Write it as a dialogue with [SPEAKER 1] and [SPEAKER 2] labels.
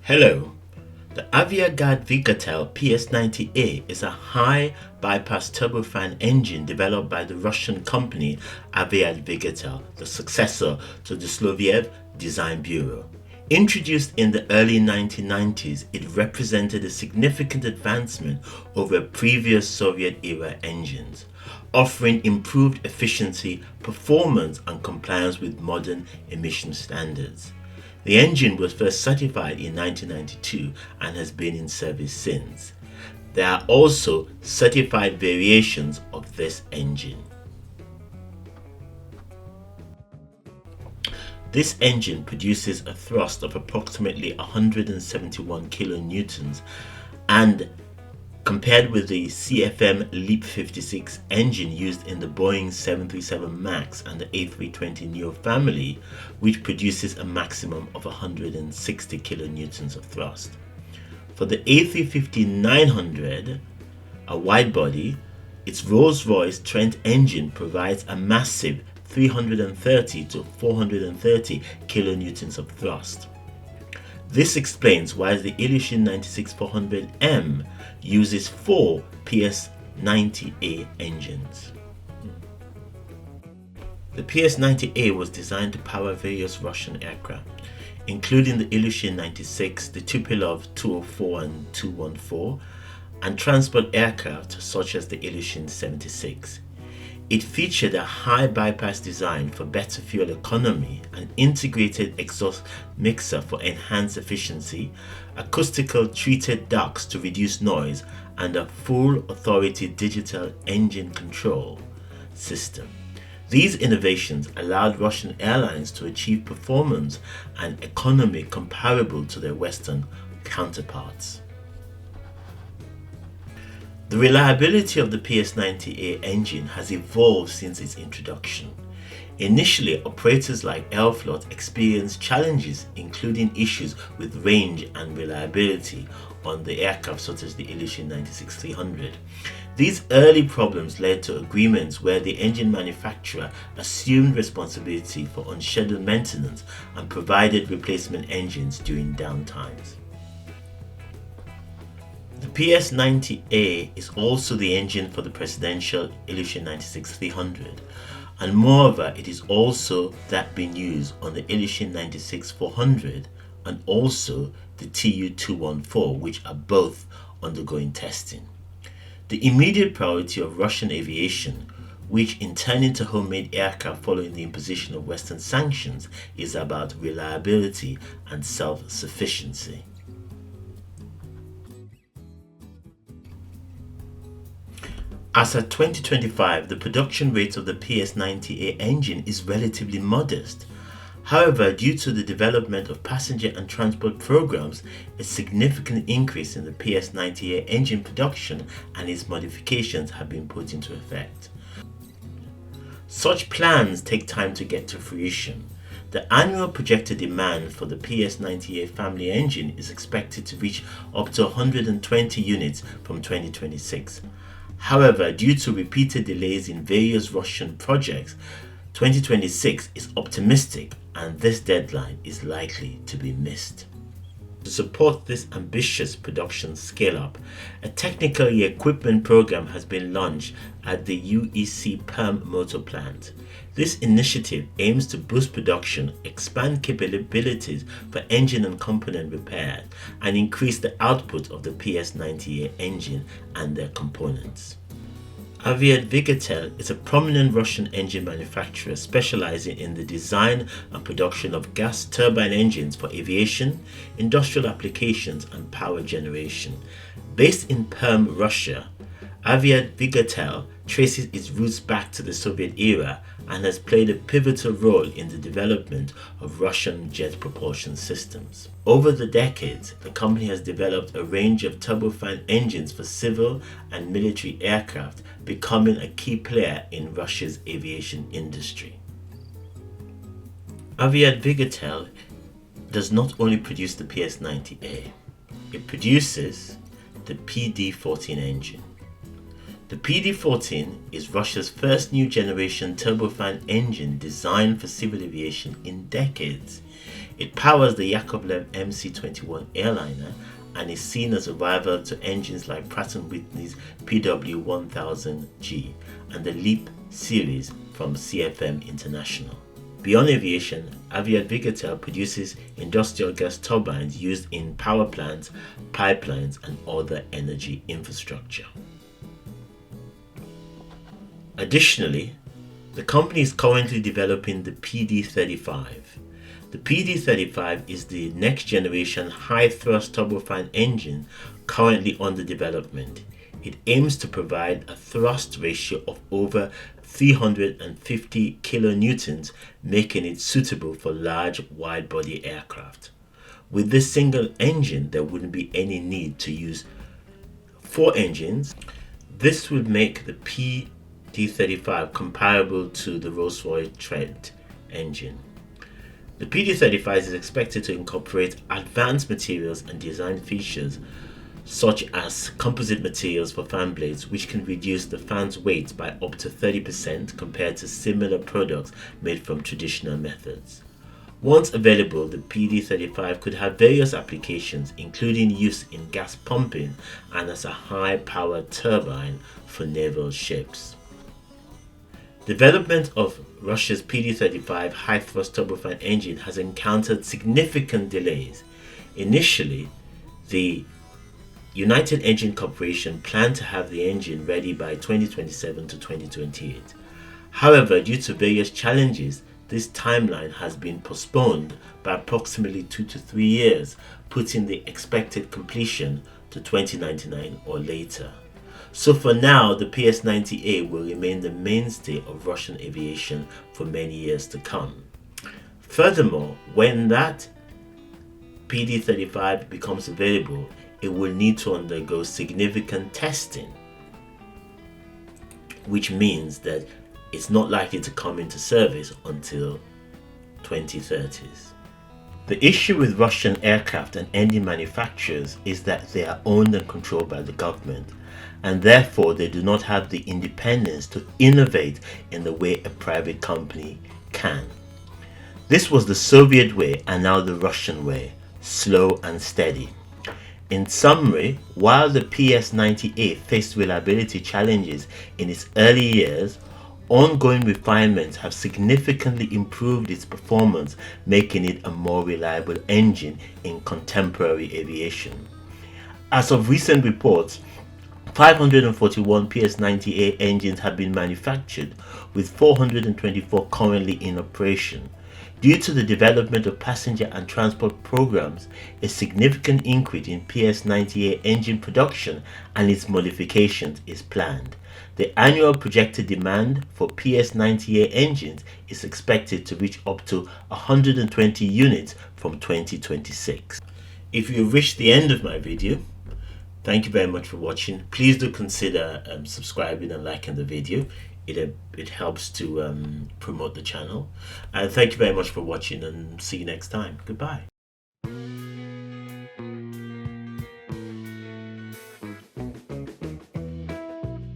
[SPEAKER 1] Hello. The Aviagard Vigatel PS90A is a high bypass turbofan engine developed by the Russian company Aviat Vigatel, the successor to the Sloviev Design Bureau. Introduced in the early 1990s, it represented a significant advancement over previous Soviet-era engines, offering improved efficiency, performance, and compliance with modern emission standards. The engine was first certified in 1992 and has been in service since. There are also certified variations of this engine. This engine produces a thrust of approximately 171 kilonewtons, and compared with the CFM LEAP 56 engine used in the Boeing 737 MAX and the A320neo family, which produces a maximum of 160 kilonewtons of thrust. For the A350-900, a widebody, its Rolls-Royce Trent engine provides a massive 330 to 430 kilonewtons of thrust. This explains why the Aviation 96-400M uses 4 PS90A engines. The PS90A was designed to power various Russian aircraft, including the Ilyushin 96, the Tupolev 204 and 214, and transport aircraft such as the Ilyushin 76. It featured a high bypass design for better fuel economy, an integrated exhaust mixer for enhanced efficiency, acoustical treated ducts to reduce noise, and a full authority digital engine control system. These innovations allowed Russian airlines to achieve performance and economy comparable to their Western counterparts. The reliability of the PS90A engine has evolved since its introduction. Initially, operators like Aeroflot experienced challenges, including issues with range and reliability on the aircraft such as the Aviation 96-300. These early problems led to agreements where the engine manufacturer assumed responsibility for unscheduled maintenance and provided replacement engines during downtimes. The PS90A is also the engine for the presidential Aviation 96-300, and moreover, it is also that being used on the Aviation 96-400 and also the Tu-214, which are both undergoing testing. The immediate priority of Russian aviation, which in turning to homemade aircraft following the imposition of Western sanctions, is about reliability and self-sufficiency. As at 2025, the production rate of the PS90A engine is relatively modest. However, due to the development of passenger and transport programs, a significant increase in the PS90A engine production and its modifications have been put into effect. Such plans take time to get to fruition. The annual projected demand for the PS90A family engine is expected to reach up to 120 units from 2026. However, due to repeated delays in various Russian projects, 2026 is optimistic and this deadline is likely to be missed. To support this ambitious production scale-up, a technical equipment program has been launched at the UEC Perm Motor Plant. This initiative aims to boost production, expand capabilities for engine and component repair, and increase the output of the PS90A engine and their components. Aviat Vigatel is a prominent Russian engine manufacturer specializing in the design and production of gas turbine engines for aviation, industrial applications, and power generation. Based in Perm, Russia, Aviat Vigatel traces its roots back to the Soviet era and has played a pivotal role in the development of Russian jet propulsion systems. Over the decades, the company has developed a range of turbofan engines for civil and military aircraft, becoming a key player in Russia's aviation industry. Aviat Vigatel does not only produce the PS90A, it produces the PD14 engine. The PD14 is Russia's first new generation turbofan engine designed for civil aviation in decades. It powers the Yakovlev MC-21 airliner and is seen as a rival to engines like Pratt & Whitney's PW1000G and the LEAP series from CFM International. Beyond aviation, Aviation produces industrial gas turbines used in power plants, pipelines, and other energy infrastructure. Additionally, the company is currently developing the PD35. The PD35 is the next generation high-thrust turbofan engine currently under development. It aims to provide a thrust ratio of over 350 kilonewtons, making it suitable for large wide-body aircraft. With this single engine, there wouldn't be any need to use 4 engines. This would make the PD35 comparable to the Rolls-Royce Trent engine. The PD35 is expected to incorporate advanced materials and design features such as composite materials for fan blades, which can reduce the fan's weight by up to 30% compared to similar products made from traditional methods. Once available, the PD35 could have various applications, including use in gas pumping and as a high-powered turbine for naval ships. Development of Russia's PD35 high-thrust turbofan engine has encountered significant delays. Initially, the United Engine Corporation planned to have the engine ready by 2027 to 2028. However, due to various challenges, this timeline has been postponed by approximately 2 to 3 years, putting the expected completion to 2099 or later. So for now, the PS90A will remain the mainstay of Russian aviation for many years to come. Furthermore, when that PD35 becomes available, it will need to undergo significant testing, which means that it's not likely to come into service until 2030s. The issue with Russian aircraft and engine manufacturers is that they are owned and controlled by the government, and therefore they do not have the independence to innovate in the way a private company can. This was the Soviet way and now the Russian way, slow and steady. In summary, while the PS90A faced reliability challenges in its early years, ongoing refinements have significantly improved its performance, making it a more reliable engine in contemporary aviation. As of recent reports, 541 PS90A engines have been manufactured, with 424 currently in operation. Due to the development of passenger and transport programs, a significant increase in PS90A engine production and its modifications is planned. The annual projected demand for PS90A engines is expected to reach up to 120 units from 2026. If you've reached the end of my video, thank you very much for watching. Please do consider subscribing and liking the video. It helps to promote the channel. And thank you very much for watching, and see you next time. Goodbye.